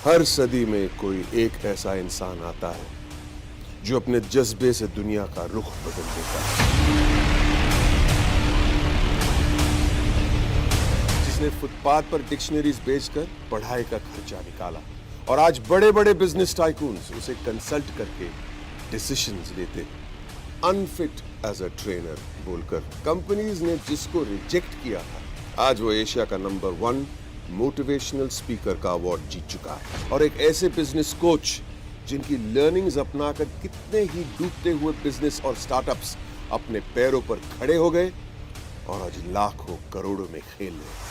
हर सदी में कोई एक ऐसा इंसान आता है जो अपने जज्बे से दुनिया का रुख बदल देता है, जिसने फुटपाथ पर डिक्शनरीज बेचकर पढ़ाई का खर्चा निकाला और आज बड़े बड़े बिजनेस टाइकून्स उसे कंसल्ट करके डिसीजंस लेते हैं। अनफिट एज अ ट्रेनर बोलकर कंपनीज ने जिसको रिजेक्ट किया था, आज वो एशिया का नंबर 1 मोटिवेशनल स्पीकर का अवार्ड जीत चुका है। और एक ऐसे बिजनेस कोच जिनकी लर्निंग्स अपनाकर कितने ही डूबते हुए बिजनेस और स्टार्टअप्स अपने पैरों पर खड़े हो गए और आज लाखों करोड़ों में खेल रहे हैं।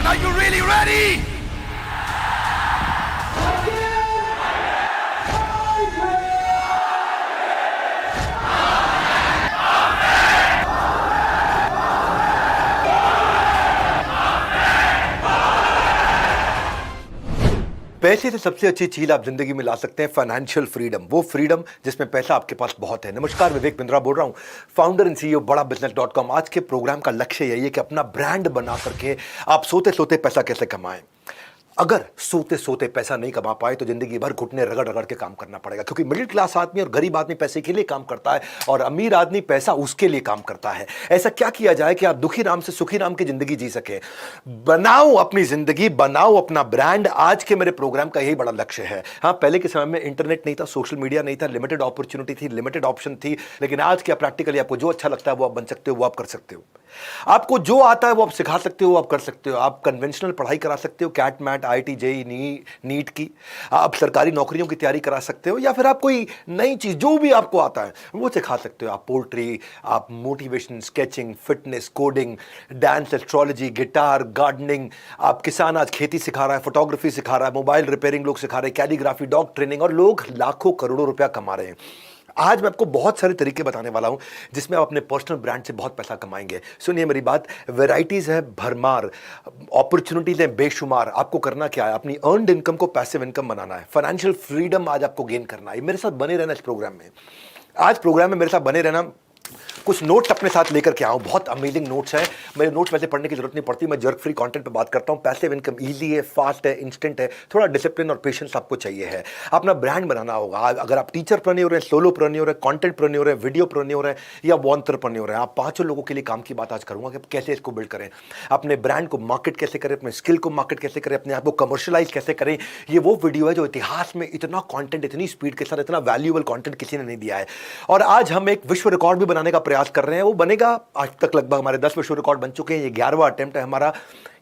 Are you really ready? पैसे से सबसे अच्छी चीज आप जिंदगी में ला सकते हैं फाइनेंशियल फ्रीडम, वो फ्रीडम जिसमें पैसा आपके पास बहुत है। नमस्कार, विवेक बिंद्रा बोल रहा हूं, फाउंडर एंड सीईओ बड़ा बिजनेस.com। आज के प्रोग्राम का लक्ष्य यही है कि अपना ब्रांड बना करके आप सोते सोते पैसा कैसे कमाएं। अगर सोते सोते पैसा नहीं कमा पाए तो जिंदगी भर घुटने रगड़ रगड़ के काम करना पड़ेगा, क्योंकि मिडिल क्लास आदमी और गरीब आदमी पैसे के लिए काम करता है और अमीर आदमी पैसा उसके लिए काम करता है। ऐसा क्या किया जाए कि आप दुखी राम से सुखी राम की जिंदगी जी सके। बनाओ अपनी जिंदगी, बनाओ अपना ब्रांड। आज के मेरे प्रोग्राम का यही बड़ा लक्ष्य है। हाँ, पहले के समय में इंटरनेट नहीं था, सोशल मीडिया नहीं था, लिमिटेड अपॉर्चुनिटी थी, लिमिटेड ऑप्शन थी, लेकिन आज क्या प्रैक्टिकली आपको जो अच्छा लगता है वो आप बन सकते हो, वो आप कर सकते हो। आपको जो आता है वो आप सिखा सकते हो, आप कर सकते हो। आप कन्वेंशनल पढ़ाई करा सकते हो, CAT MAT IIT JEE NEET की। आप सरकारी नौकरियों की तैयारी करा सकते हो, या फिर आप कोई नई चीज जो भी आपको आता है वो सिखा सकते हो। आप पोल्ट्री, आप motivation, sketching, fitness, coding, dance, astrology, guitar, gardening. आप किसान आज खेती सिखा रहा है, फोटोग्राफी सिखा रहा है, मोबाइल रिपेयरिंग लोग सिखा रहे हैं, कैलीग्राफी, डॉग ट्रेनिंग, और लोग लाखों करोड़ों रुपया कमा रहे हैं। आज मैं आपको बहुत सारे तरीके बताने वाला हूं जिसमें आप अपने पर्सनल ब्रांड से बहुत पैसा कमाएंगे। सुनिए मेरी बात, वैरायटीज है भरमार, अपॉर्चुनिटीज है बेशुमार। आपको करना क्या है, अपनी अर्नड इनकम को पैसिव इनकम बनाना है, फाइनेंशियल फ्रीडम आज आपको गेन करना है। मेरे साथ बने रहना इस प्रोग्राम में। आज प्रोग्राम में मेरे साथ बने रहना। कुछ नोट्स अपने साथ लेकर के आऊँ, बहुत अमेजिंग नोट्स हैं। मेरे नोट्स वैसे पढ़ने की जरूरत नहीं पड़ती, मैं जर्क फ्री कंटेंट पे बात करता हूँ। पैसिव इनकम इजी है, फास्ट है, इंस्टेंट है, थोड़ा डिसिप्लिन और पेशेंस आपको चाहिए है। अपना ब्रांड बनाना होगा। अगर आप टीचर प्रन्योर हैं, सोलो प्रन्योर है, कंटेंट प्रन्योर है, वीडियो प्रन्योर है, या वॉन्टरप्रन्योर है, आप पांचों लोगों के लिए काम की बात आज करूंगा कि कैसे इसको बिल्ड करें, अपने ब्रांड को मार्केट कैसे करें, अपने स्किल को मार्केट कैसे करें, अपने आप को कमर्शलाइज कैसे करें। ये वो वीडियो है जो इतिहास में इतना कंटेंट, इतनी स्पीड के साथ इतना वैल्यूएबल कंटेंट किसी ने नहीं दिया है। और आज हम एक विश्व रिकॉर्ड भी बनाने का प्रयास कर रहे हैं। वो बनेगा, आज तक लगभग हमारे 10 विश्व रिकॉर्ड बन चुके हैं, ये 11वां अटेम्प्ट है हमारा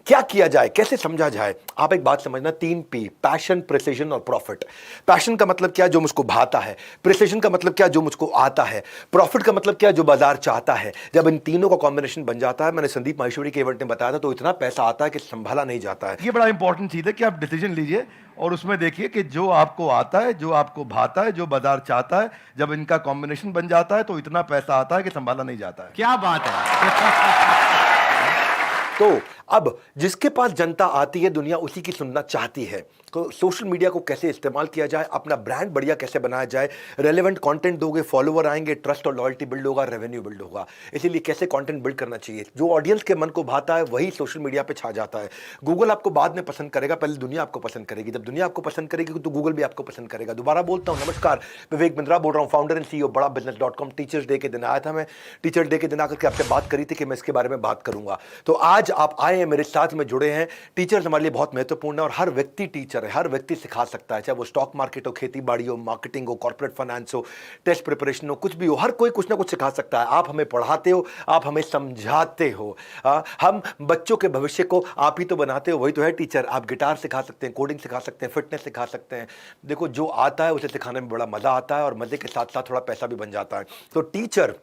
क्या किया जाए, कैसे समझा जाए? आप एक बात समझना, 3 P, पैशन, प्रिसिजन और प्रॉफिट। पैशन का मतलब क्या? जो मुझको भाता है। प्रिसिजन का मतलब क्या? जो मुझको आता है। प्रॉफिट का मतलब क्या? जो बाजार चाहता है। जब इन तीनों का कॉम्बिनेशन बन जाता है, मैंने संदीप माहेश्वरी के इवेंट में बताया था, तो इतना पैसा आता है कि संभाला नहीं जाता है। ये बड़ा इंपॉर्टेंट चीज है कि आप डिसीजन लीजिए और उसमें देखिए कि जो आपको आता है, जो आपको भाता है, जो बाजार चाहता है, जब इनका कॉम्बिनेशन बन जाता है तो इतना पैसा आता है कि संभाला नहीं जाता है। क्या बात है। तो अब जिसके पास जनता आती है, दुनिया उसी की सुनना चाहती है। तो सोशल मीडिया को कैसे इस्तेमाल किया जाए, अपना ब्रांड बढ़िया कैसे बनाया जाए, रेलेवेंट कंटेंट दोगे, फॉलोवर आएंगे, ट्रस्ट और लॉयल्टी बिल्ड होगा, रेवेन्यू बिल्ड होगा। इसीलिए कैसे कंटेंट बिल्ड करना चाहिए, जो ऑडियंस के मन को भाता है वही सोशल मीडिया पे छा जाता है। गूगल आपको बाद में पसंद करेगा, पहले दुनिया आपको पसंद करेगी। जब दुनिया आपको पसंद करेगी तो गूगल भी आपको पसंद करेगा। दोबारा बोलता हूं, नमस्कार, विवेक बिंद्रा बोल रहा हूं, फाउंडर एंड CEO बड़ा business.com। टीचर्स डे के दिन आया था मैं। टीचर्स डे के दिन आकर के आपसे बात करी थी कि मैं इसके बारे में बात करूंगा। तो आज आप आए हैं, मेरे साथ में जुड़े हैं। टीचर्स हमारे लिए बहुत महत्वपूर्ण है और हर व्यक्ति टीचर है, हर व्यक्ति सिखा सकता है, चाहे वो स्टॉक मार्केट हो, खेती बाड़ी हो, मार्केटिंग हो, कॉर्पोरेट फाइनेंस हो, टेस्ट प्रिपरेशन हो, कुछ भी हो, हर कोई कुछ ना कुछ सिखा सकता है। आप हमें पढ़ाते हो, आप हमें समझाते हो। हम बच्चों के भविष्य को आप ही तो बनाते हो, वही तो है टीचर। आप गिटार सिखा सकते हैं, कोडिंग सिखा सकते हैं, फिटनेस सिखा सकते हैं। देखो, जो आता है उसे सिखाने में बड़ा मजा आता है और मजे के साथ साथ थोड़ा पैसा भी बन जाता है। तो टीचर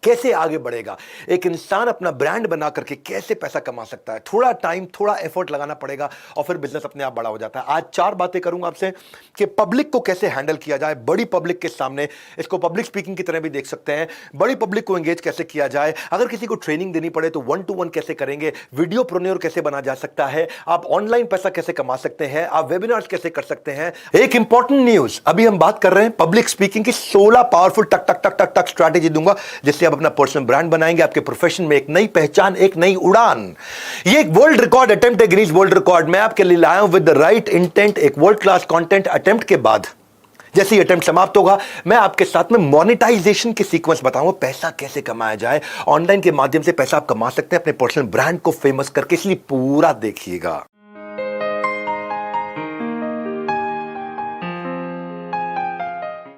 कैसे आगे बढ़ेगा, एक इंसान अपना ब्रांड बना करके कैसे पैसा कमा सकता है, थोड़ा टाइम, थोड़ा एफर्ट लगाना पड़ेगा और फिर बिजनेस अपने आप बड़ा हो जाता है। आज 4 बातें करूंगा आपसे कि पब्लिक को कैसे हैंडल किया जाए, बड़ी पब्लिक के सामने। इसको पब्लिक स्पीकिंग की तरह भी देख सकते हैं। बड़ी पब्लिक को एंगेज कैसे किया जाए, अगर किसी को ट्रेनिंग देनी पड़े तो 1-to-1 कैसे करेंगे, वीडियोप्रेन्योर कैसे बना जा सकता है, आप ऑनलाइन पैसा कैसे कमा सकते हैं, आप वेबिनार्स कैसे कर सकते हैं। एक इंपॉर्टेंट न्यूज, अभी हम बात कर रहे हैं पब्लिक स्पीकिंग की 16 पावरफुल टक टक टक टक टक स्ट्रैटेजी दूंगा, जिससे आप अपना पर्सनल ब्रांड बनाएंगे, आपके प्रोफेशन में एक नई पहचान, एक नई उड़ान। ये एक वर्ल्ड रिकॉर्ड अटेम्प्ट है, गिनीज वर्ल्ड रिकॉर्ड। मैं आपके लिए लाया हूं विद द राइट इंटेंट, एक वर्ल्ड क्लास कंटेंट। अटेम्प्ट के बाद जैसे ही अटेम्प्ट समाप्त होगा, मैं आपके साथ में मोनेटाइजेशन की सीक्वेंस बताऊंगा, पैसा कैसे कमाया जाए। ऑनलाइन के माध्यम से पैसा आप कमा सकते हैं अपने पर्सनल ब्रांड को फेमस करके, इसलिए पूरा देखिएगा।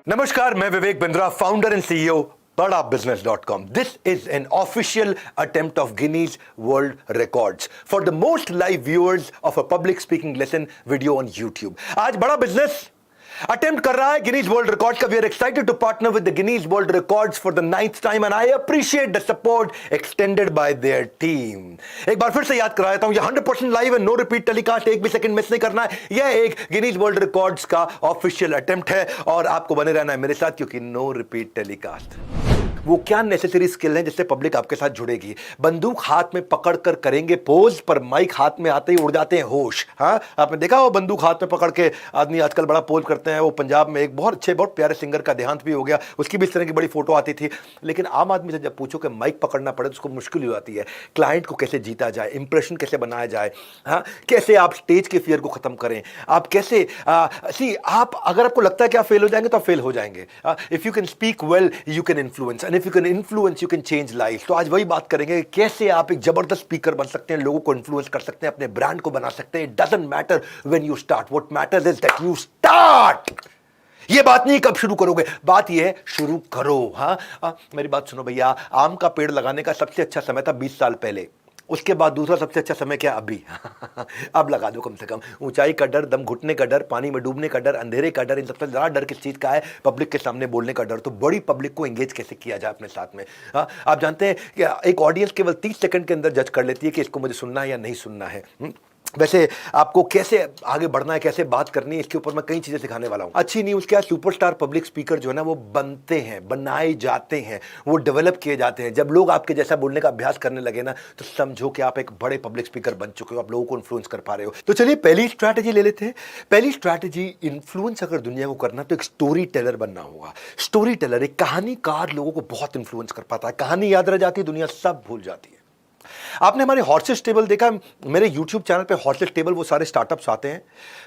नमस्कार, मैं Vivek Bindra, founder and CEO BadaBusiness.com. This is an official attempt of Guinness World Records for the most live viewers of a public speaking lesson video on YouTube. आज बड़ा बिजनेस अटेम्प्ट कर रहा है गिनीज वर्ल्ड रिकॉर्ड का। We are excited to partner with the Guinness world records for the 9th time and I appreciate the support extended by their team. एक बार फिर से याद करा देता हूं, ये 100% लाइव है, नो रिपीट टेलीकास्ट, एक भी सेकंड मिस नहीं करना है। यह एक गिनीज वर्ल्ड रिकॉर्ड्स का ऑफिशियल अटेम्प्ट है और आपको बने रहना है मेरे साथ, क्योंकि नो रिपीट टेलीकास्ट। वो क्या नेसेसरी स्किल है जिससे पब्लिक आपके साथ जुड़ेगी। बंदूक हाथ में पकड़कर करेंगे पोज, पर माइक हाथ में आते ही उड़ जाते हैं होश। हाँ, आपने देखा हो बंदूक हाथ में पकड़ के आदमी आजकल बड़ा पोज करते हैं। वो पंजाब में एक बहुत अच्छे, बहुत प्यारे सिंगर का देहांत भी हो गया, उसकी भी इस तरह की बड़ी फोटो आती थी। लेकिन आम आदमी से जब पूछो कि माइक पकड़ना पड़े तो उसको मुश्किल हो जाती है। क्लाइंट को कैसे जीता जाए, इंप्रेशन कैसे बनाया जाए, हाँ, कैसे आप स्टेज के फियर को खत्म करें, आप कैसे आप अगर आपको लगता है कि आप फेल हो जाएंगे तो आप फेल हो जाएंगे। If you can speak well you can influence, and if you can influence you can change life. तो आज वही बात करेंगे, कैसे आप एक जबरदस्त स्पीकर बन सकते हैं, लोगों को इन्फ्लुएंस कर सकते हैं, अपने ब्रांड को बना सकते हैं। Doesn't matter when you start, what matters is that you start. ये बात नहीं कब शुरू करोगे, बात ये है शुरू करो। हाँ, मेरी बात सुनो भैया, आम का पेड़ लगाने का सबसे अच्छा समय था 20 साल पहले। उसके बाद दूसरा सबसे अच्छा समय क्या, अभी। अब लगा दो कम से कम। ऊंचाई का डर, दम घुटने का डर, पानी में डूबने का डर, अंधेरे का डर, इन सबसे ज्यादा डर किस चीज का है, पब्लिक के सामने बोलने का डर। तो बड़ी पब्लिक को एंगेज कैसे किया जाए अपने साथ में। हाँ, आप जानते हैं कि एक ऑडियंस केवल 30 सेकंड के अंदर जज कर लेती है कि इसको मुझे सुनना है या नहीं सुनना है। वैसे आपको कैसे आगे बढ़ना है, कैसे बात करनी है, इसके ऊपर मैं कई चीजें सिखाने वाला हूं। अच्छी न्यूज क्या, सुपरस्टार पब्लिक स्पीकर जो है ना, वो बनते हैं, बनाए जाते हैं, वो डेवलप किए जाते हैं। जब लोग आपके जैसा बोलने का अभ्यास करने लगे ना, तो समझो कि आप एक बड़े पब्लिक स्पीकर बन चुके हो, आप लोगों को इन्फ्लुएंस कर पा रहे हो। तो चलिए पहली स्ट्रैटेजी ले लेते हैं। पहली स्ट्रैटेजी, इन्फ्लुएंस अगर दुनिया को करना तो एक स्टोरी टेलर बनना होगा। स्टोरी टेलर, एक कहानीकार, लोगों को बहुत इन्फ्लुएंस कर पाता है। कहानी याद रह जाती है, दुनिया सब भूल जाती है। आपने हमारे हॉर्सेस टेबल देखा, मेरे YouTube चैनल पे हॉर्सेस टेबल, वो सारे स्टार्टअप्स आते हैं।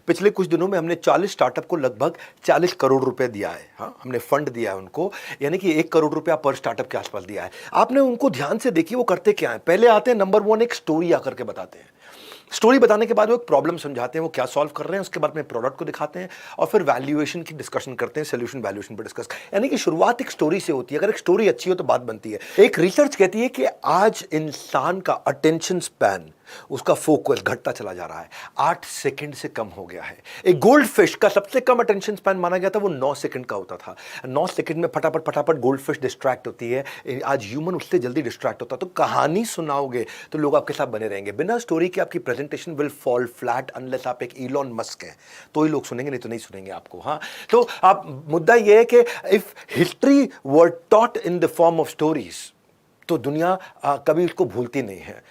पिछले कुछ दिनों में हमने 40 स्टार्टअप को लगभग 40 करोड़ रुपए दिया है। हाँ, हमने फंड दिया है उनको, यानी कि 1 करोड़ रुपया पर स्टार्टअप के आसपास दिया है। आपने उनको ध्यान से देखिए, वो करते क्या है। पहले आते हैं, नंबर 1 एक स्टोरी आकर के बताते हैं। स्टोरी बताने के बाद वो एक प्रॉब्लम समझाते हैं, वो क्या सॉल्व कर रहे हैं, उसके बाद में प्रोडक्ट को दिखाते हैं और फिर वैल्यूएशन की डिस्कशन करते हैं, सोल्यूशन वैल्यूएशन पर डिस्कस। यानी कि शुरुआत एक स्टोरी से होती है। अगर एक स्टोरी अच्छी हो तो बात बनती है। एक रिसर्च कहती है कि आज इंसान का अटेंशन स्पैन उसका फोकस घटता चला जा रहा है, 8 सेकंड से कम हो गया है। एक गोल्ड फिश का सबसे कम अटेंशन स्पैन माना गया था वो 9 सेकंड का होता था। 9 सेकंड में फटाफट फटाफट गोल्ड फिश डिस्ट्रैक्ट होती है, आज ह्यूमन उससे जल्दी डिस्ट्रैक्ट होता है। तो कहानी सुनाओगे तो लोग आपके साथ बने रहेंगे, बिना स्टोरी के आपकी presentation will fall flat unless आप एक इलॉन मस्क हैं, तो ही लोग सुनेंगे, नहीं तो नहीं सुनेंगे आपको। हाँ, तो आप मुद्दा ये है कि if history were taught in the form of stories तो दुनिया कभी उसको भूलती नहीं है।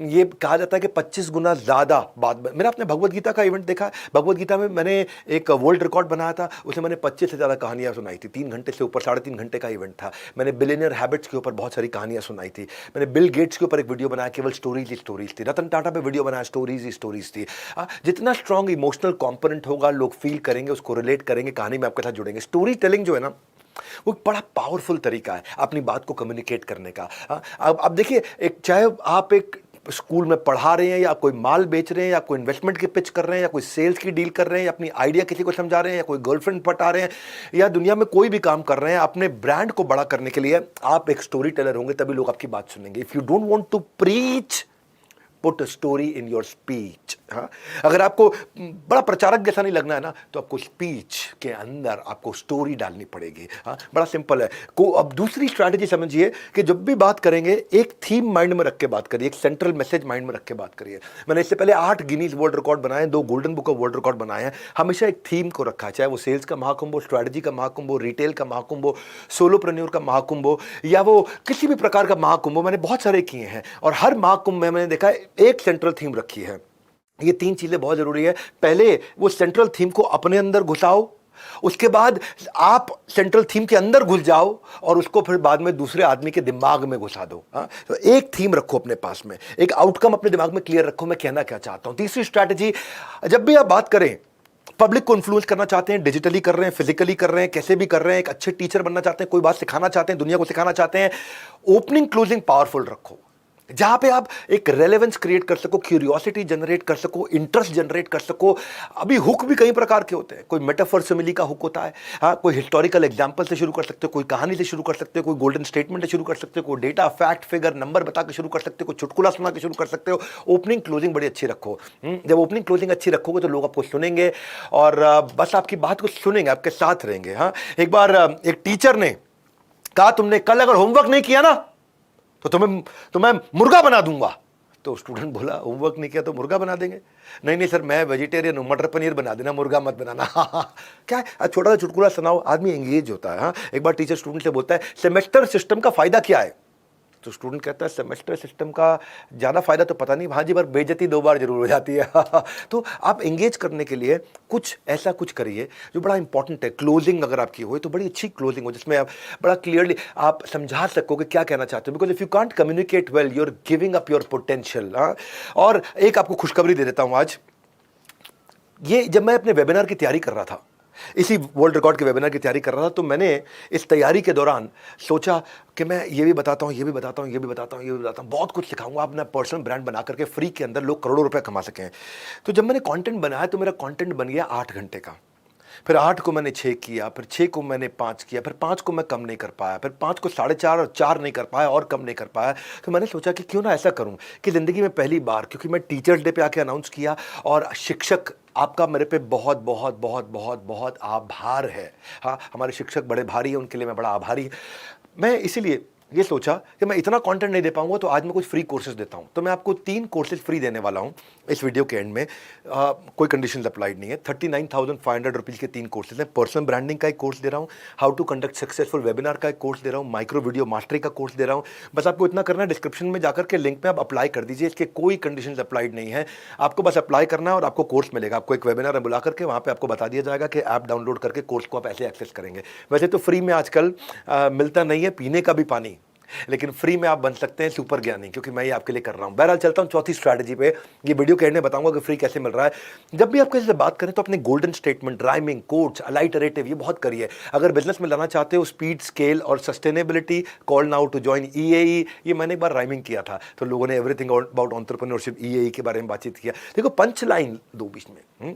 ये कहा जाता है कि 25 गुना ज़्यादा बात। मेरा आपने भगवद गीता का इवेंट देखा है? भगवद गीता में मैंने एक वर्ल्ड रिकॉर्ड बनाया था, उसमें मैंने 25 से ज़्यादा कहानियाँ सुनाई थी। 3 घंटे से ऊपर, 3.5 घंटे का इवेंट था। मैंने बिलियनियर हैबिट्स के ऊपर बहुत सारी कहानियाँ सुनाई थी। मैंने बिल गेट्स के ऊपर एक वीडियो बनाया, केवल स्टोरीज ही स्टोरीज थी। रतन टाटा पे वीडियो बनाया, स्टोरीज ही स्टोरीज थी। जितना स्ट्रॉन्ग इमोशनल कॉम्पोनेंट होगा, लोग फील करेंगे, उसको रिलेट करेंगे, कहानी में आपके साथ जुड़ेंगे। स्टोरी टेलिंग जो है ना, वो एक बड़ा पावरफुल तरीका है अपनी बात को कम्युनिकेट करने का। अब देखिए, एक चाहे आप एक स्कूल में पढ़ा रहे हैं, या कोई माल बेच रहे हैं, या कोई इन्वेस्टमेंट की पिच कर रहे हैं, या कोई सेल्स की डील कर रहे हैं, या अपनी आइडिया किसी को समझा रहे हैं, या कोई गर्लफ्रेंड पटा रहे हैं, या दुनिया में कोई भी काम कर रहे हैं, अपने ब्रांड को बड़ा करने के लिए आप एक स्टोरी टेलर होंगे, तभी लोग आपकी बात सुनेंगे। If you don't want to preach, put a story in your speech. हाँ, अगर आपको बड़ा प्रचारक जैसा नहीं लगना है ना, तो आपको स्पीच के अंदर आपको स्टोरी डालनी पड़ेगी। हाँ, बड़ा सिंपल है। अब दूसरी स्ट्रैटेजी समझिए कि जब भी बात करेंगे, एक थीम माइंड में रख के बात करिए, एक सेंट्रल मैसेज माइंड में रख के बात करिए। मैंने इससे पहले 8 गिनीज वर्ल्ड रिकॉर्ड बनाए, 2 golden book of world record बनाए हैं। हमेशा एक थीम को रखा है, चाहे वो सेल्स का महाकुंभ हो, स्ट्रैटेजी का महाकुंभ हो, रिटेल का महाकुंभ हो, सोलोप्रेन्योर का महाकुंभ हो, या वो किसी भी प्रकार का महाकुंभ हो। मैंने बहुत सारे किए हैं, और हर महाकुंभ में मैंने देखा है एक सेंट्रल थीम रखी है। ये 3 चीजें बहुत जरूरी है। पहले वो सेंट्रल थीम को अपने अंदर घुसाओ, उसके बाद आप सेंट्रल थीम के अंदर घुस जाओ, और उसको फिर बाद में दूसरे आदमी के दिमाग में घुसा दो। तो एक थीम रखो अपने पास में, एक आउटकम अपने दिमाग में क्लियर रखो, मैं कहना क्या चाहता हूं। तीसरी स्ट्रैटेजी, जब भी आप बात करें, पब्लिक को इन्फ्लुएंस करना चाहते हैं, डिजिटली कर रहे हैं, फिजिकली कर रहे हैं, कैसे भी कर रहे हैं, एक अच्छे टीचर बनना चाहते हैं, कोई बात सिखाना चाहते हैं, दुनिया को सिखाना चाहते हैं, ओपनिंग क्लोजिंग पावरफुल रखो, जहां पे आप एक रेलेवेंस क्रिएट कर सको, क्यूरियोसिटी जनरेट कर सको, इंटरेस्ट जनरेट कर सको। अभी हुक भी कई प्रकार के होते हैं, कोई मेटाफर सिमिली का हुक होता है, हाँ, कोई हिस्टोरिकल एग्जांपल से शुरू कर सकते हो, कोई कहानी से शुरू कर सकते हो, कोई गोल्डन स्टेटमेंट से शुरू कर सकते हो, कोई डेटा, फैक्ट, फिगर, नंबर बता के शुरू कर सकते हो, कोई चुटकुला सुना के शुरू कर सकते हो। ओपनिंग क्लोजिंग बड़ी अच्छी रखो। जब ओपनिंग क्लोजिंग अच्छी रखोगे तो लोग आपको सुनेंगे, और बस आपकी बात को सुनेंगे, आपके साथ रहेंगे। हाँ, एक बार एक टीचर ने कहा, तुमने कल अगर होमवर्क नहीं किया ना, तो तुम्हें मुर्गा बना दूंगा। तो स्टूडेंट बोला, होमवर्क नहीं किया तो मुर्गा बना देंगे? नहीं नहीं सर, मैं वेजिटेरियन हूं, मटर पनीर बना देना, मुर्गा मत बनाना। क्या है, छोटा सा चुटकुला सुनाओ, आदमी एंगेज होता है। हाँ, एक बार टीचर स्टूडेंट से बोलता है, सेमेस्टर सिस्टम का फायदा क्या है? तो स्टूडेंट कहता है, सेमेस्टर सिस्टम का ज़्यादा फायदा तो पता नहीं, हाँ जी, पर बेइज्जती 2 बार जरूर हो जाती है। तो आप एंगेज करने के लिए कुछ ऐसा कुछ करिए जो बड़ा इंपॉर्टेंट है। क्लोजिंग अगर आपकी हो तो बड़ी अच्छी क्लोजिंग हो, जिसमें आप बड़ा क्लियरली आप समझा सको कि क्या कहना चाहते हो, because if you can't communicate well, you are giving up your potential. और एक आपको खुशखबरी दे देता हूँ आज। ये जब मैं अपने वेबिनार की तैयारी कर रहा था, इसी वर्ल्ड रिकॉर्ड के वेबिनार की तैयारी कर रहा था, तो मैंने इस तैयारी के दौरान सोचा कि मैं ये भी बताता हूँ, ये भी बताता हूँ, ये भी बताता हूँ, ये भी बताता हूँ, बहुत कुछ सिखाऊंगा अपना पर्सनल ब्रांड बना करके फ्री के अंदर लोग करोड़ों रुपए कमा सकें। तो जब मैंने कंटेंट बनाया तो मेरा कंटेंट बन गया 8 घंटे का। फिर 8 को मैंने 6 किया, फिर 6 को मैंने 5 किया, फिर 5 को मैं कम नहीं कर पाया, फिर 5 को 4.5 और 4 नहीं कर पाया, और कम नहीं कर पाया। तो मैंने सोचा कि क्यों ना ऐसा करूं कि ज़िंदगी में पहली बार, क्योंकि मैं टीचर्स डे पे आके अनाउंस किया, और शिक्षक आपका मेरे पे बहुत बहुत बहुत बहुत बहुत आभार है। हाँ, हमारे शिक्षक बड़े भारी हैं, उनके लिए मैं बड़ा आभारी। मैं इसीलिए ये सोचा कि मैं इतना कंटेंट नहीं दे पाऊंगा, तो आज मैं कुछ फ्री कोर्सेज देता हूं। तो मैं आपको 3 कोर्सेज फ्री देने वाला हूं इस वीडियो के एंड में। कोई कंडीशंस अप्लाइड नहीं है। 39,500 रुपीज़ के 3 कोर्सेज हैं। पर्सनल ब्रांडिंग का एक कोर्स दे रहा हूं, how to conduct successful webinar का एक कोर्स दे रहा हूं, माइक्रो वीडियो मास्टरी का कोर्स दे रहा हूं। बस आपको इतना करना है, डिस्क्रिप्शन में जाकर के लिंक पे आप अप्लाई कर दीजिए। इसके कोई कंडीशंस अप्लाइड नहीं है, आपको बस अप्लाई करना है और आपको कोर्स मिलेगा। आपको एक वेबिनार में बुला करके वहाँ पे आपको बता दिया जाएगा कि ऐप डाउनलोड करके कोर्स को आप ऐसे एक्सेस करेंगे। वैसे तो फ्री में आजकल मिलता नहीं है पीने का भी पानी, लेकिन फ्री में आप बन सकते हैं सुपर ज्ञानी, क्योंकि मैं ये आपके लिए कर रहा हूं। बहरहाल चलता हूं चौथी स्ट्रैटेजी पे। ये वीडियो के एंड में बताऊंगा कि फ्री कैसे मिल रहा है। जब भी आप किसी से बात करें तो अपने golden statement, rhyming, quotes, alliterative, ये बहुत करिए। अगर बिजनेस में लाना चाहते हो स्पीड, स्केल और sustainability, call now to join EAE। ये मैंने एक बार राइमिंग किया था, तो लोगों ने एवरीथिंग अबाउट एंटरप्रेन्योरशिप EAE के बारे में बातचीत किया। देखो, पंच लाइन दो बीच में,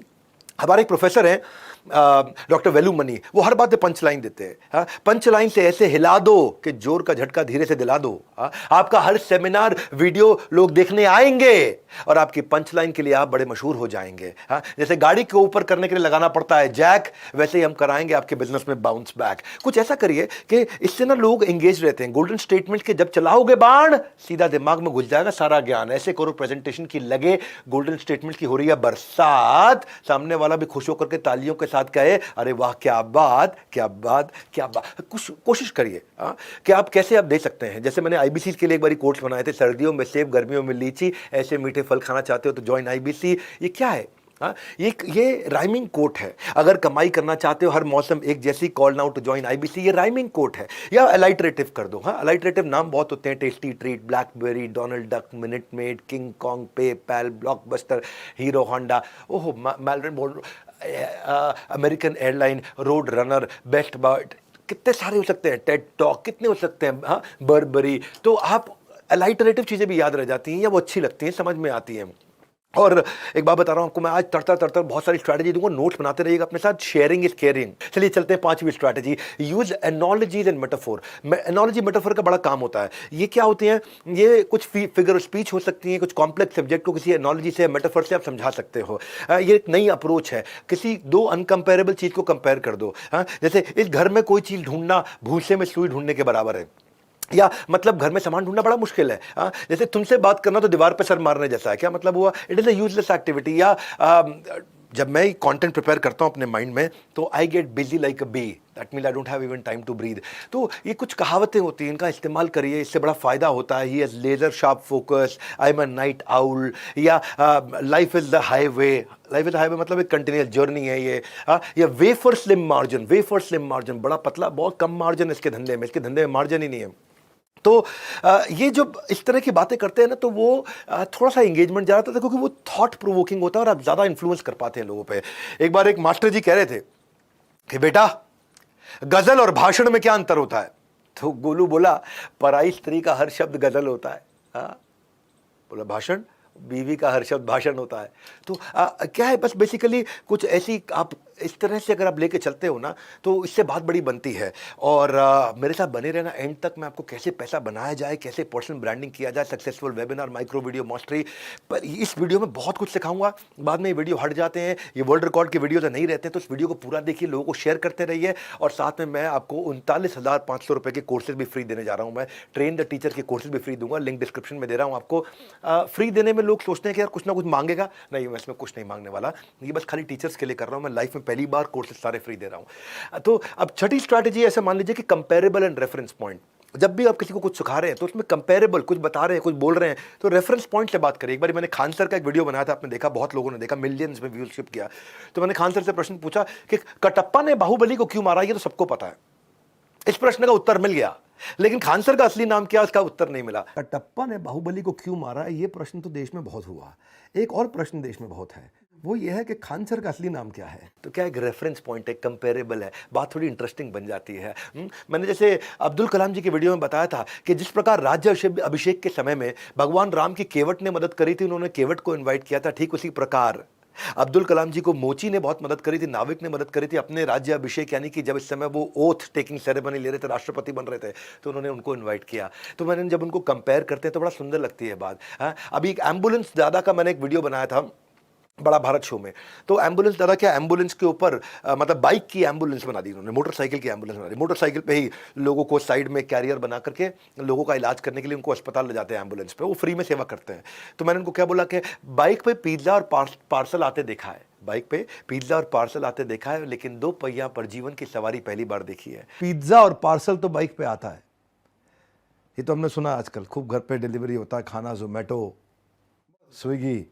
हमारे एक प्रोफेसर हैं डॉक्टर वेलुमनी, वो हर बात पे पंच लाइन देते हैं। हाँ, पंच लाइन से ऐसे हिला दो कि जोर का झटका धीरे से दिला दो। हाँ, आपका हर सेमिनार वीडियो लोग देखने आएंगे और आपकी पंच लाइन के लिए आप बड़े मशहूर हो जाएंगे। हाँ, जैसे गाड़ी के ऊपर करने के लिए लगाना पड़ता है जैक, वैसे ही हम कराएंगे आपके बिजनेस में बाउंस बैक। कुछ ऐसा करिए कि इससे ना लोग एंगेज रहते हैं। गोल्डन स्टेटमेंट के जब चलाओगे बाण, सीधा दिमाग में घुस जाएगा सारा ज्ञान। ऐसे करो प्रेजेंटेशन की लगे गोल्डन स्टेटमेंट की हो रही है बरसात, सामने वाला भी खुश होकर के तालियों के साथ कहे अरे वाह क्या बात क्या बात क्या बात। कुछ कोशिश करिए कि आप कैसे आप दे सकते हैं। जैसे मैंने आईबीसी के लिए एक बारी कोट्स बनाए थे, सर्दियों में सेब गर्मियों में लीची, ऐसे मीठे फल खाना चाहते हो तो ज्वाइन आईबीसी। ये क्या है? ये राइमिंग कोट है। अगर कमाई करना चाहते हो हर मौसम एक जैसी, call now to join IBC, ये राइमिंग कोट है। या अलाइटरेटिव कर दो। हाँ, अलाइटरेटिव नाम बहुत होते हैं, Tasty Treat, BlackBerry, Donald Duck, Minute Maid, King Kong, PayPal, Blockbuster, Hero Honda, ओहो मैलरन, American airline, Road Runner, best bird, कितने सारे हो सकते हैं, टेड टॉक, कितने हो सकते हैं। हाँ, बर्बरी। तो आप अलाइटरेटिव चीज़ें भी याद रह जाती हैं या वो अच्छी लगती हैं, समझ में आती हैं। और एक बात बता रहा हूं आपको, मैं आज तड़ता बहुत सारी स्ट्रैटेजी दूंगा, नोट्स बनाते रहिएगा अपने साथ। Sharing is caring. चलिए चलते हैं 5वीं strategy, use analogies and metaphor. Analogy metaphor का बड़ा काम होता है। ये क्या होती हैं? ये कुछ फिगर स्पीच हो सकती हैं, कुछ कॉम्प्लेक्स सब्जेक्ट को किसी एनोलॉजी से, मेटाफोर से आप समझा सकते हो। ये एक नई अप्रोच है। किसी दो अनकंपेरेबल चीज को कंपेयर कर दो। जैसे इस घर में कोई चीज ढूंढना भूसे में सुई ढूंढने के बराबर है, या मतलब घर में सामान ढूंढना बड़ा मुश्किल है। जैसे तुमसे बात करना तो दीवार पे सर मारने जैसा है। क्या मतलब हुआ? It is a useless activity. या जब मैं कंटेंट प्रिपेयर करता हूं अपने माइंड में तो I get busy like a bee, that mean I don't have even time to breathe. तो ये कुछ कहावतें होती हैं, इनका इस्तेमाल करिए, इससे बड़ा फायदा होता है। He has laser sharp focus, I am a night owl, या life is the highway. Life is the highway मतलब एक कंटिन्यूअस जर्नी है ये। या wafer slim margin, wafer slim margin, बड़ा पतला, बहुत कम मार्जिन इसके धंधे में, इसके धंधे में मार्जिन ही नहीं है। तो ये जो इस तरह की बातें करते हैं ना, तो वो थोड़ा सा एंगेजमेंट ज़्यादा था, क्योंकि वो थॉट प्रोवोकिंग होता है और आप ज़्यादा इन्फ्लुएंस कर पाते हैं लोगों पे। एक बार एक मास्टर जी कह रहे थे कि बेटा, गजल और भाषण में क्या अंतर होता है? तो गोलू बोला, पराई स्त्री का हर शब्द गजल होता है। बोला भाषण, बीवी का हर शब्द भाषण होता है। तो क्या है, बस बेसिकली कुछ ऐसी आप इस तरह से अगर आप लेके चलते हो ना, तो इससे बात बड़ी बनती है। और मेरे साथ बने रहना एंड तक। मैं आपको कैसे पैसा बनाया जाए, कैसे पर्सनल ब्रांडिंग किया जाए, successful webinar, micro video mastery, पर इस वीडियो में बहुत कुछ सिखाऊंगा। बाद में ये वीडियो हट जाते हैं, ये वर्ल्ड रिकॉर्ड के वीडियो तो नहीं रहते हैं, तो इस वीडियो को पूरा देखिए, लोगों को शेयर करते रहिए। और साथ में मैं आपको 39,500 रुपये के कोर्सेज भी फ्री देने जा रहा हूँ। मैं ट्रेन द टीचर के कोर्सेज भी फ्री दूंगा, लिंक डिस्क्रिप्शन में दे रहा हूँ आपको। फ्री देने में लोग सोचते हैं कि यार कुछ ना कुछ मांगेगा, नहीं, मैं इसमें कुछ नहीं मांगने वाला, ये बस खाली टीचर्स के लिए कर रहा हूँ। मैं लाइफ में पहली बार कोर्सेज सारे फ्री दे रहा हूं। तो अब छठी स्ट्रैटेजी ऐसे मान लीजिए कि कंपेरेबल एंड रेफरेंस पॉइंट। जब भी आप किसी को कुछ सिखा रहे हैं तो उसमें कंपेरेबल, कुछ बता रहे हैं, कुछ बोल रहे हैं, तो रेफरेंस पॉइंट से बात करें। एक बार मैंने खान सर का एक वीडियो बनाया था, आपने देखा, बहुत लोगों ने देखा, मिलियंस में व्यूअरशिप किया। तो मैंने खान सर से प्रश्न पूछा कि कटप्पा ने बाहुबली को क्यों मारा, ये तो सबको पता है। इस प्रश्न का उत्तर मिल गया, लेकिन खान सर का असली नाम क्या, उसका उत्तर नहीं मिला। कटप्पा ने बाहुबली को क्यों मारा, ये प्रश्न तो देश में बहुत हुआ। एक और प्रश्न देश में बहुत है, वो ये है कि खान सर का असली नाम क्या है। तो क्या एक रेफरेंस पॉइंट है, कंपेरेबल है, बात थोड़ी इंटरेस्टिंग बन जाती है। मैंने जैसे अब्दुल कलाम जी के वीडियो में बताया था कि जिस प्रकार राज्य अभिषेक के समय में भगवान राम की केवट ने मदद करी थी, उन्होंने केवट को इन्वाइट किया था, ठीक उसी प्रकार अब्दुल कलाम जी को मोची ने बहुत मदद करी थी, नाविक ने मदद करी थी अपने राज्य अभिषेक, यानी कि जब इस समय वो ओथ टेकिंग सेरेमनी ले रहे थे, राष्ट्रपति बन रहे थे, तो उन्होंने उनको इनवाइट किया। तो मैंने जब उनको कंपेयर करते हैं तो बड़ा सुंदर लगती है बात। अभी एक एम्बुलेंस दादा का मैंने एक वीडियो बनाया था बड़ा भारत शो में। तो एम्बुलेंस दादा क्या, एम्बुलेंस के ऊपर मतलब बाइक की एम्बुलेंस बना दी उन्होंने, मोटरसाइकिल की एम्बुलेंस बना दी। मोटरसाइकिल पे ही लोगों को साइड में कैरियर बना करके लोगों का इलाज करने के लिए उनको अस्पताल ले जाते हैं, एम्बुलेंस पे वो फ्री में सेवा करते हैं। तो मैंने उनको क्या बोला कि बाइक पे पिज्ज़ा और पार्सल आते देखा है, बाइक पे पिज्ज़ा और पार्सल आते देखा है, लेकिन 2 पहिया पर जीवन की सवारी पहली बार देखी है। पिज्ज़ा और पार्सल तो बाइक पे आता है, ये तो हमने सुना आजकल खूब, घर पे डिलीवरी होता है खाना, जोमेटो, स्विगी,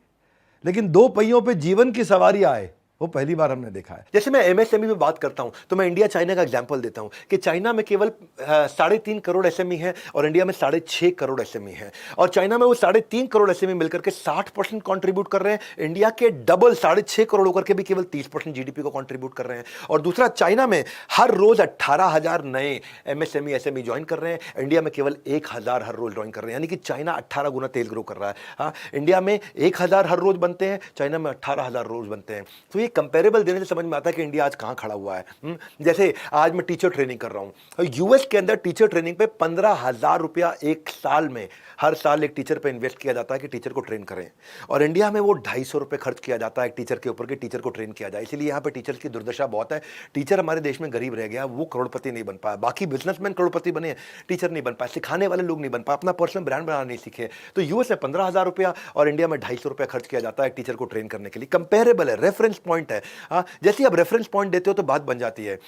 लेकिन 2 पहियों पे जीवन की सवारी आए, वो पहली बार हमने देखा है। जैसे मैं एमएसएमई में बात करता हूं तो मैं इंडिया चाइना का एग्जांपल देता हूं कि चाइना में केवल 3.5 करोड़ एसएमई है और इंडिया में 6.5 करोड़ एसएमई है। और चाइना में वो 3.5 करोड़ एसएमई मिलकर के 60% कंट्रीब्यूट कर रहे हैं, इंडिया के डबल 6.5 करोड़ होकर के भी केवल 30% जीडीपी को कंट्रीब्यूट कर रहे हैं। और दूसरा, चाइना में हर रोज 18,000 नए एमएसएमई एसएमई ज्वाइन कर रहे हैं, इंडिया में केवल 1,000 हर रोज ज्वाइन कर रहे हैं, यानी कि चाइना 18 गुना तेज ग्रो कर रहा है। इंडिया में 1,000 हर रोज बनते हैं, चाइना में 18,000 रोज बनते हैं। तो ये कंपेरेबल देने से समझ में आता है कि इंडिया आज कहाँ खड़ा हुआ है। जैसे आज मैं टीचर ट्रेनिंग कर रहा हूँ, यूएस के अंदर टीचर ट्रेनिंग पे 15,000 रुपया एक साल में, हर साल एक टीचर पे इन्वेस्ट किया जाता है कि टीचर को ट्रेन करें, और इंडिया में वो 250 रुपये खर्च किया जाता है एक टीचर के ऊपर कि टीचर को ट्रेन किया जाए। इसीलिए यहाँ पे टीचर की दुर्दशा बहुत है। टीचर हमारे देश में गरीब रह गया, वो करोड़पति नहीं बन पाया। बाकी बिजनेसमैन करोड़पति बने, टीचर नहीं बन पाए, सिखाने वाले लोग नहीं बन पाए, अपना पर्सनल ब्रांड बनाना नहीं सीखे। तो यूएस में 15,000 रुपया और इंडिया में 250 रुपया खर्च किया जाता है टीचर को ट्रेन करने के लिए। कंपेरेबल है, रेफरेंस पॉइंट है। जैसे आप रेफरेंस पॉइंट देते हो तो बात बन जाती है।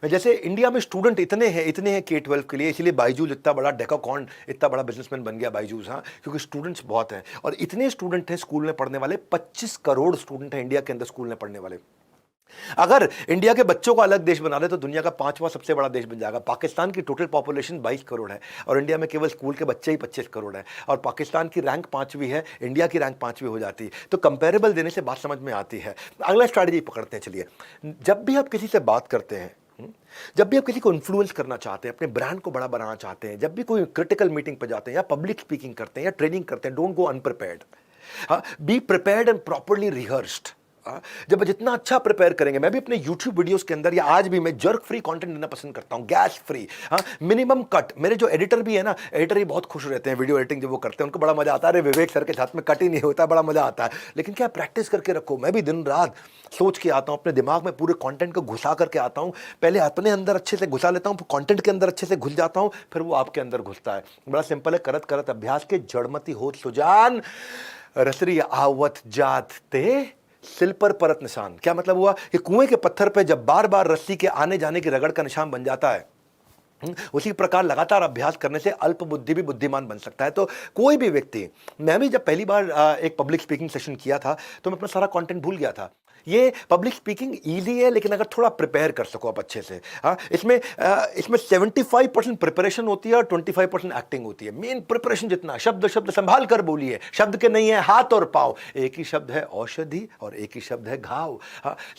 जैसे इंडिया में स्टूडेंट इतने हैं K-12 के लिए, इसलिए बायजूस इतना बड़ा, डेकाकॉन इतना बड़ा बिजनेसमैन बन गया बायजूस, क्योंकि स्टूडेंट्स बहुत हैं। और इतने स्टूडेंट हैं स्कूल में पढ़ने वाले, 25 करोड़ स्टूडेंट हैं इंडिया के अंदर स्कूल में पढ़ने वाले। अगर इंडिया के बच्चों को अलग देश बना दे तो दुनिया का 5वां सबसे बड़ा देश बन जाएगा। पाकिस्तान की टोटल पॉपुलेशन 22 करोड़ है और इंडिया में केवल स्कूल के बच्चे ही 25 करोड़ है, और पाकिस्तान की रैंक 5वीं है, इंडिया की रैंक 5वीं हो जाती है। तो कंपेरेबल देने से बात समझ में आती है। अगला स्ट्रैटेजी पकड़ते हैं। चलिए, जब भी आप किसी से बात करते हैं, जब भी आप किसी को इन्फ्लुएंस करना चाहते हैं, अपने ब्रांड को बड़ा बनाना चाहते हैं, जब भी कोई क्रिटिकल मीटिंग पर जाते हैं या पब्लिक स्पीकिंग करते हैं या ट्रेनिंग करते हैं, don't go अनप्रिपेयर्ड। Be prepared and properly rehearsed. जब जितना अच्छा प्रिपेयर करेंगे, मैं भी अपने YouTube वीडियोस के अंदर या आज भी मैं जर्क फ्री कंटेंट देना पसंद करता हूं, गैस फ्री, मिनिमम कट। मेरे जो एडिटर भी है ना, एडिटर ही बहुत खुश रहते हैं वीडियो एडिटिंग जब वो करते हैं, उनको बड़ा मजा आता है। अरे विवेक सर के साथ में कट ही नहीं होता, बड़ा मजा आता है। लेकिन क्या प्रैक्टिस करके रखो। मैं भी दिन रात सोच के आता हूं, अपने दिमाग में पूरे कंटेंट को घुसा करके आता हूं। पहले अपने अंदर अच्छे से घुसा लेता हूं, फिर कंटेंट के अंदर अच्छे से घुस जाता हूं, फिर वो आपके अंदर घुसता है। बड़ा सिंपल है, करत करत अभ्यास के जड़मती हो सुजान, रसरी आवत जात ते सिल पर परत निशान। क्या मतलब हुआ कि कुएं के पत्थर पे जब बार बार रस्सी के आने जाने की रगड़ का निशान बन जाता है, उसी प्रकार लगातार अभ्यास करने से अल्प बुद्धि भी बुद्धिमान बन सकता है। तो कोई भी व्यक्ति, मैं भी जब पहली बार एक पब्लिक स्पीकिंग सेशन किया था तो मैं अपना सारा कंटेंट भूल गया था। ये पब्लिक स्पीकिंग इजी है, लेकिन अगर थोड़ा प्रिपेयर कर सको आप अच्छे से, इसमें 75% प्रिपरेशन होती है और 25% एक्टिंग होती है। मेन प्रिपरेशन जितना, शब्द शब्द संभाल कर बोलिए, शब्द के नहीं है हाथ और पाँव। एक ही शब्द है औषधि और एक ही शब्द है घाव।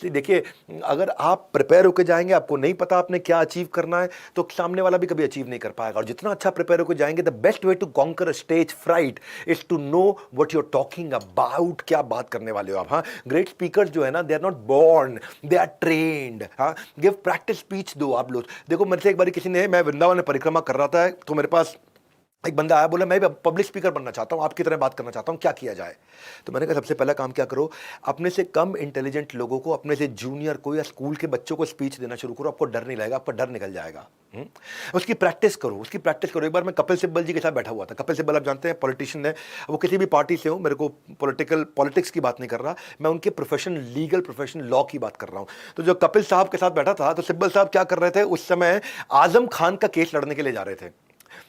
देखिए, अगर आप प्रिपेयर होकर जाएंगे, आपको नहीं पता आपने क्या अचीव करना है, तो सामने वाला भी कभी अचीव नहीं कर पाएगा। और जितना अच्छा प्रिपेयर होकर जाएंगे, the best way to conquer stage fright is to know what you are talking about. क्या बात करने वाले हो आप। ग्रेट स्पीकर जो है, they are not born, they are trained। give practice speech दो आप लोग। देखो, मेरे से एक बार किसी ने, मैं वृंदावन में परिक्रमा कर रहा था, तो मेरे पास एक बंदा आया, बोला मैं भी पब्लिक स्पीकर बनना चाहता हूं, आपकी तरह बात करना चाहता हूं, क्या किया जाए। तो मैंने कहा सबसे पहला काम क्या करो, अपने से कम इंटेलिजेंट लोगों को, अपने से जूनियर को या स्कूल के बच्चों को स्पीच देना शुरू करो। आपको डर नहीं लगेगा, आपका डर निकल जाएगा। उसकी प्रैक्टिस करो, उसकी प्रैक्टिस करो। एक बार मैं कपिल सिब्बल जी के साथ बैठा हुआ था। कपिल सिब्बल आप जानते हैं, पॉलिटिशियन है, वो किसी भी पार्टी से हो, मेरे को पॉलिटिक्स की बात नहीं कर रहा, मैं उनके प्रोफेशन, लीगल प्रोफेशन, लॉ की बात कर रहा हूं। तो जो कपिल साहब के साथ बैठा था, तो सिब्बल साहब क्या कर रहे थे उस समय, आजम खान का केस लड़ने के लिए जा रहे थे।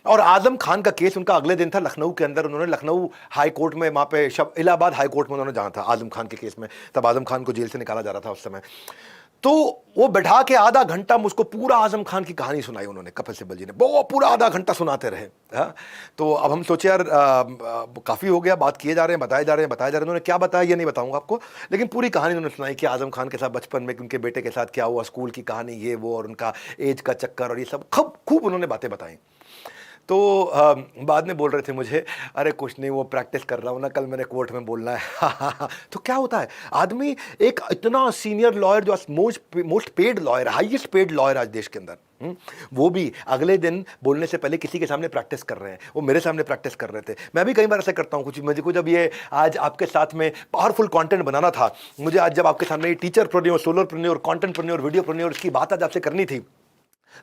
और आजम खान का केस उनका अगले दिन था लखनऊ के अंदर। उन्होंने लखनऊ हाई कोर्ट में, वहां पे इलाहाबाद हाई कोर्ट में उन्होंने जाना था आजम खान के केस में। तब आजम खान को जेल से निकाला जा रहा था उस समय। तो वो बैठा के आधा घंटा मुझको पूरा आजम खान की कहानी सुनाई उन्होंने, कपिल सिब्बल जी ने, वो पूरा आधा घंटा सुनाते रहे। तो अब हम सोचे यार काफ़ी हो गया, बात किए जा रहे हैं, बताए जा रहे हैं। उन्होंने क्या बताया ये नहीं बताऊंगा आपको, लेकिन पूरी कहानी उन्होंने सुनाई कि आजम खान के साथ बचपन में उनके बेटे के साथ क्या हुआ, स्कूल की कहानी, ये वो, और उनका एज का चक्कर, और ये सब खूब उन्होंने बातें बताई। तो बाद में बोल रहे थे मुझे, अरे कुछ नहीं, वो प्रैक्टिस कर रहा हूँ ना, कल मैंने कोर्ट में बोलना है। तो क्या होता है, आदमी एक इतना सीनियर लॉयर, जो most paid lawyer, highest paid lawyer आज देश के अंदर, वो भी अगले दिन बोलने से पहले किसी के सामने प्रैक्टिस कर रहे हैं। वो मेरे सामने प्रैक्टिस कर रहे थे। मैं भी कई बार ऐसा करता हूँ। कुछ मुझे को जब ये आज आपके साथ में पावरफुल कंटेंट बनाना था, मुझे आज जब आपके सामने टीचर प्रेन्योर, सोलर प्रेन्योर, कंटेंट प्रेन्योर, वीडियो प्रेन्योर, इसकी बात आज आपसे करनी थी,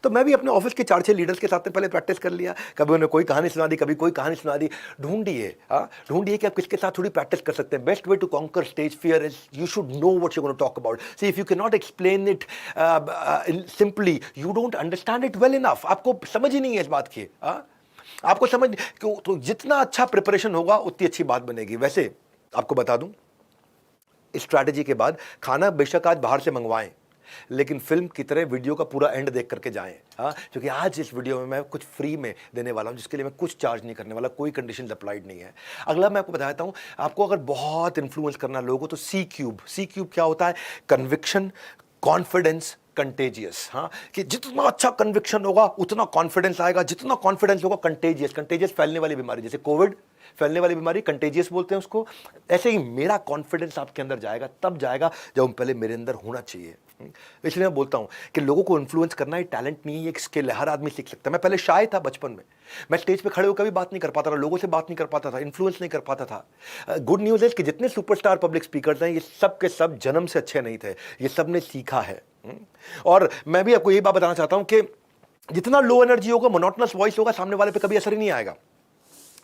तो मैं भी अपने ऑफिस के 4-6 लीडर्स के साथ में पहले प्रैक्टिस कर लिया। कभी उन्हें कोई कहानी सुना दी, कभी कोई कहानी सुना दी। ढूंढिए कि आप किसके साथ थोड़ी प्रैक्टिस कर सकते हैं। Best way to conquer stage fear is you should know what you gonna talk about. See if you can not explain it simply, you don't understand it well enough. आपको समझ ही नहीं है इस बात की। आपको समझ, तो जितना अच्छा प्रिपरेशन होगा उतनी अच्छी बात बनेगी। वैसे आपको बता दूं, इस स्ट्रैटेजी के बाद खाना बेशक आज बाहर से मंगवाएं, लेकिन फिल्म की तरह वीडियो का पूरा एंड देख करके जाएं। क्योंकि आज इस वीडियो में मैं कुछ फ्री में देने वाला हूं, जिसके लिए मैं कुछ चार्ज नहीं करने वाला, कोई कंडीशन अप्लाइड नहीं है। अगला मैं आपको बताता हूं, आपको अगर बहुत इन्फ्लुएंस करना लोगों को, तो सी क्यूब क्या होता है, कन्विक्शन, कॉन्फिडेंस, कंटेजियस, हाँ, कि जितना अच्छा कन्विक्शन होगा उतना कॉन्फिडेंस आएगा, जितना कॉन्फिडेंस होगा कंटेजियस, कंटेजियस फैलने वाली बीमारी, जैसे कोविड फैलने वाली बीमारी कंटेजियस बोलते हैं उसको। ऐसे ही मेरा कॉन्फिडेंस आपके अंदर जाएगा, तब जाएगा जब पहले मेरे अंदर होना चाहिए। इसलिए मैं बोलता हूं कि लोगों को इन्फ्लुएंस करना ये टैलेंट नहीं है, एक स्किल है, हर आदमी सीख सकता है। मैं पहले शाय था बचपन में, मैं स्टेज पे खड़े होकर कभी बात नहीं कर पाता था, लोगों से बात नहीं कर पाता था, इन्फ्लुएंस नहीं कर पाता था। गुड न्यूज़ है कि जितने सुपरस्टार पब्लिक स्पीकर्स हैं ये सब के सब जन्म से अच्छे नहीं थे, ये सब ने सीखा है। और मैं भी आपको ये बात बताना चाहता हूं कि जितना लो एनर्जी होगा, मोनोटोनस वॉइस होगा, सामने वाले पे कभी असर ही नहीं आएगा।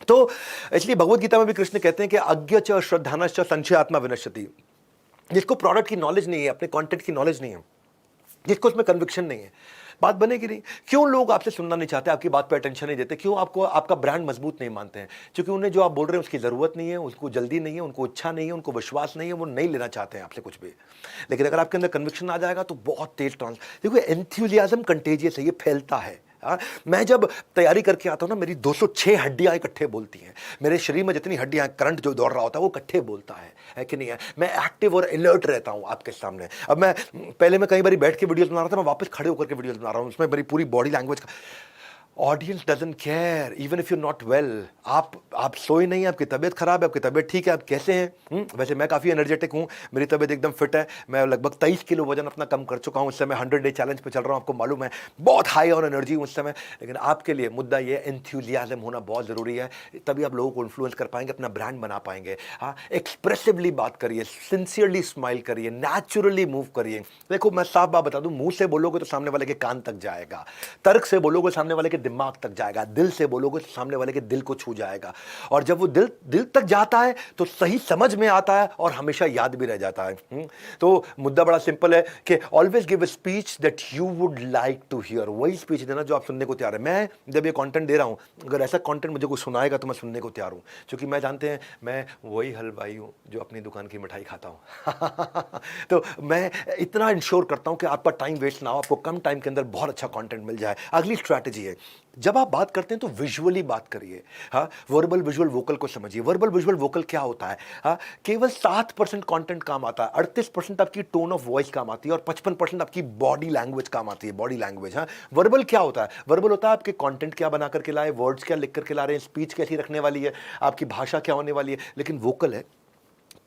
तो इसलिए भगवत गीता में भी कृष्ण कहते हैं कि अज्ञ च श्रद्धानश्च संशय आत्मा विनश्यति। जिसको प्रोडक्ट की नॉलेज नहीं है, अपने कंटेंट की नॉलेज नहीं है, जिसको उसमें कन्विक्शन नहीं है, बात बनेगी नहीं। क्यों लोग आपसे सुनना नहीं चाहते, आपकी बात पे अटेंशन नहीं देते? क्यों आपको आपका ब्रांड मजबूत नहीं मानते हैं? क्योंकि उन्हें जो आप बोल रहे हैं उसकी ज़रूरत नहीं है, उसको जल्दी नहीं है, उनको इच्छा नहीं है, उनको विश्वास नहीं है, वो नहीं लेना चाहते हैं आपसे कुछ भी। लेकिन अगर आपके अंदर कन्विक्शन आ जाएगा तो बहुत तेज देखो, एंथुसियाज्म कंटेजियस है, ये फैलता है। मैं जब तैयारी करके आता हूं ना, मेरी 206 हड्डियां इकट्ठे बोलती हैं। मेरे शरीर में जितनी हड्डियां, करंट जो दौड़ रहा होता है वो इकट्ठे बोलता है कि नहीं है? मैं एक्टिव और अलर्ट रहता हूं आपके सामने। अब मैं पहले मैं कई बार बैठ के वीडियोस बना रहा था, मैं वापस खड़े होकर के वीडियोस बना रहा हूं, उसमें मेरी पूरी बॉडी लैंग्वेज का audience doesn't care even if you not well. आप सोए नहीं, आपकी तबीयत खराब है, आपकी तबीयत ठीक है, आप कैसे हैं? वैसे मैं काफ़ी एनर्जेटिक हूँ, मेरी तबीयत एकदम फिट है, मैं लगभग 23 किलो वजन अपना कम कर चुका हूँ इस समय, 100 डे चैलेंज पे चल रहा हूँ, आपको मालूम है, बहुत हाई ऑन एनर्जी हूँ उस समय। लेकिन आपके लिए मुद्दा ये एंथुसियाज्म होना बहुत ज़रूरी है, तभी आप लोगों को इन्फ्लुएंस कर पाएंगे, अपना ब्रांड बना पाएंगे। हाँ, एक्सप्रेसिवली बात करिए, सिंसियरली स्माइल करिए, नेचुरली मूव करिए। देखो मैं साफ बात बता दूँ, मुँह से बोलोगे तो सामने वाले के कान तक जाएगा, तर्क से बोलोगे सामने वाले के दिमाग तक जाएगा, दिल से बोलोगे तो सामने वाले के दिल को छू जाएगा। और जब वो दिल तक जाता है तो सही समझ में आता है और हमेशा याद भी रह जाता है। तो मुद्दा बड़ा सिंपल है कि always give a speech that you would like to hear. वही स्पीच देना जो आप सुनने को तैयार है। मैं जब ये कंटेंट दे रहा हूं, अगर ऐसा कंटेंट मुझे कोई सुनाएगा तो मैं सुनने को तैयार हूं, क्योंकि मैं जानते हैं मैं वही हलवाई हूं जो अपनी दुकान की मिठाई खाता हूं। तो मैं इतना इंश्योर करता हूं कि आपका टाइम वेस्ट ना हो, आपको कम टाइम के अंदर बहुत अच्छा कंटेंट मिल जाए। अगली स्ट्रैटेजी है, जब आप बात करते हैं तो विजुअली बात करिए। हाँ, वर्बल विजुअल वोकल को समझिए। वर्बल विजुअल वोकल क्या होता है? हाँ, केवल 7% कंटेंट काम आता है, 38% आपकी टोन ऑफ वॉइस काम आती है और 55% आपकी बॉडी लैंग्वेज काम आती है। बॉडी लैंग्वेज, हाँ, वर्बल क्या होता है? वर्बल होता है आपके कंटेंट क्या बना करके लाए, वर्ड्स क्या लिख करके ला रहे हैं, स्पीच कैसी रखने वाली है, आपकी भाषा क्या होने वाली है। लेकिन वोकल है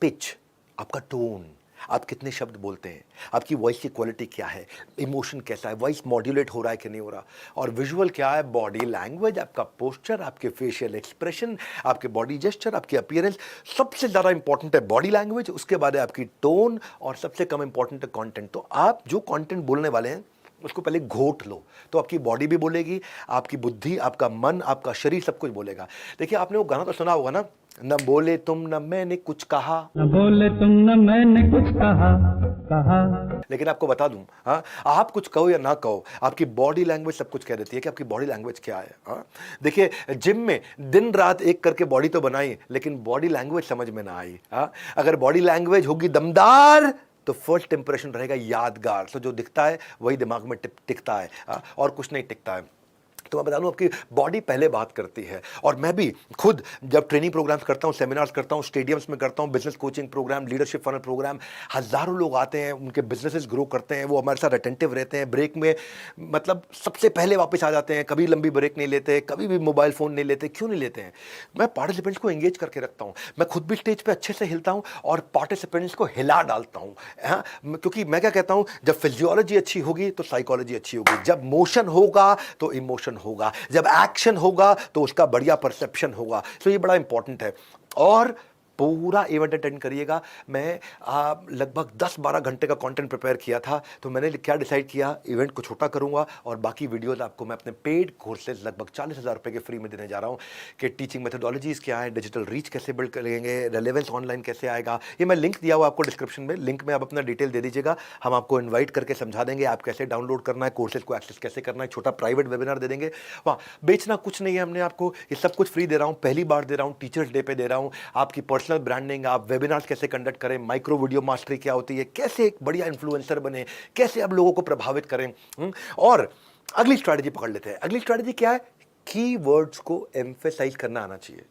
पिच, आपका टोन, आप कितने शब्द बोलते हैं, आपकी वॉइस की क्वालिटी क्या है, इमोशन कैसा है, वॉइस मॉड्यूलेट हो रहा है कि नहीं हो रहा। और विजुअल क्या है? बॉडी लैंग्वेज, आपका पोस्चर, आपके फेशियल एक्सप्रेशन, आपके बॉडी जेस्चर, आपकी अपीयरेंस। सबसे ज़्यादा इंपॉर्टेंट है बॉडी लैंग्वेज, उसके बाद है आपकी टोन, और सबसे कम इंपॉर्टेंट है कंटेंट। तो आप जो कंटेंट बोलने वाले हैं उसको पहले घोट लो, तो आपकी बॉडी भी बोलेगी, आपकी बुद्धि, आपका मन, आपका शरीर, सब कुछ बोलेगा। देखिए, आपने वो गाना तो सुना होगा ना, न बोले तुम न मैंने कुछ कहा, न बोले तुम न मैंने कुछ कहा। लेकिन आपको बता दूं, हाँ, आप कुछ कहो या ना कहो, आपकी बॉडी लैंग्वेज सब कुछ कह देती है कि आपकी बॉडी लैंग्वेज क्या है। हाँ, देखिए, जिम में दिन रात एक करके बॉडी तो बनाई, लेकिन बॉडी लैंग्वेज समझ में ना आई। हाँ, अगर बॉडी लैंग्वेज होगी दमदार तो फर्स्ट इंप्रेशन रहेगा यादगार। तो जो दिखता है वही दिमाग में टिकता है, और कुछ नहीं टिकता है। तो मैं बता दूं, आपकी बॉडी पहले बात करती है। और मैं भी खुद जब ट्रेनिंग प्रोग्राम्स करता हूं, सेमिनार्स करता हूं, स्टेडियम्स में करता हूं, business coaching program, leadership funnel program, हज़ारों लोग आते हैं, उनके बिजनेसेस ग्रो करते हैं, वो हमारे साथ अटेंटिव रहते हैं। ब्रेक में मतलब सबसे पहले वापस आ जाते हैं, कभी लंबी ब्रेक नहीं लेते, कभी भी मोबाइल फ़ोन नहीं लेते। क्यों नहीं लेते हैं? मैं पार्टिसिपेंट्स को एंगेज करके रखता हूँ, मैं खुद भी स्टेज पर अच्छे से हिलता हूँ और पार्टिसिपेंट्स को हिला डालता हूँ। हाँ, क्योंकि मैं क्या कहता हूँ, जब फिजियोलॉजी अच्छी होगी तो साइकोलॉजी अच्छी होगी, जब मोशन होगा तो इमोशन होगा, जब एक्शन होगा तो उसका बढ़िया परसेप्शन होगा। तो ये बड़ा इंपॉर्टेंट है। और पूरा इवेंट अटेंड करिएगा। मैं लगभग 10-12 घंटे का कंटेंट प्रिपेयर किया था, तो मैंने क्या डिसाइड किया, इवेंट को छोटा करूंगा और बाकी वीडियोस आपको मैं अपने पेड कोर्सेज लगभग 40,000 रुपये के फ्री में देने जा रहा हूं कि टीचिंग मेथोडोलॉजीज़ क्या है, डिजिटल रीच कैसे बिल्ड करेंगे, रेलेवेंस ऑनलाइन कैसे आएगा। ये मैं लिंक दिया हुआ आपको डिस्क्रिप्शन में, लिंक में आप अपना डिटेल दे दीजिएगा, हम आपको इन्वाइट करके समझा देंगे आप कैसे डाउनलोड करना है, कोर्सेज को एक्सेस कैसे करना है, छोटा प्राइवेट वेबिनार दे देंगे। वहाँ बेचना कुछ नहीं है हमने आपको, ये सब कुछ फ्री दे रहा हूँ, पहली बार दे रहा हूँ, टीचर्स डे पे दे रहा हूँ। आपकी पर्सनल ब्रांडिंग, आप वेबिनार्स कैसे कंडक्ट करें, माइक्रो वीडियो मास्टरी क्या होती है, कैसे एक बढ़िया इन्फ्लुएंसर बने, कैसे आप लोगों को प्रभावित करें। और अगली स्ट्रैटेजी पकड़ लेते हैं। अगली स्ट्रैटेजी क्या है? की वर्ड्स को एम्फेसाइज करना आना चाहिए,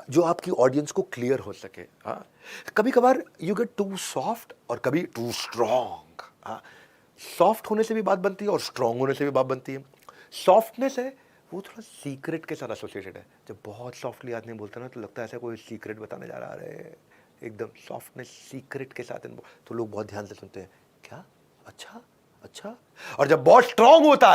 जो आपकी ऑडियंस को क्लियर हो सके। हाँ, कभी कभार यू गेट टू सॉफ्ट और कभी टू स्ट्रॉन्ग। हाँ, सॉफ्ट होने से भी बात बनती है और स्ट्रांग होने से भी बात बनती है। सॉफ्टनेस है वो थोड़ा सीक्रेट के साथ एसोसिएटेड है। जब बहुत सॉफ्टली आदमी बोलता है ना तो लगता है ऐसा कोई सीक्रेट बताने जा रहा है। एकदम सॉफ्टनेस सीक्रेट के साथ तो लोग बहुत ध्यान से सुनते हैं, क्या, अच्छा अच्छा। और जब बहुत स्ट्रांग होता है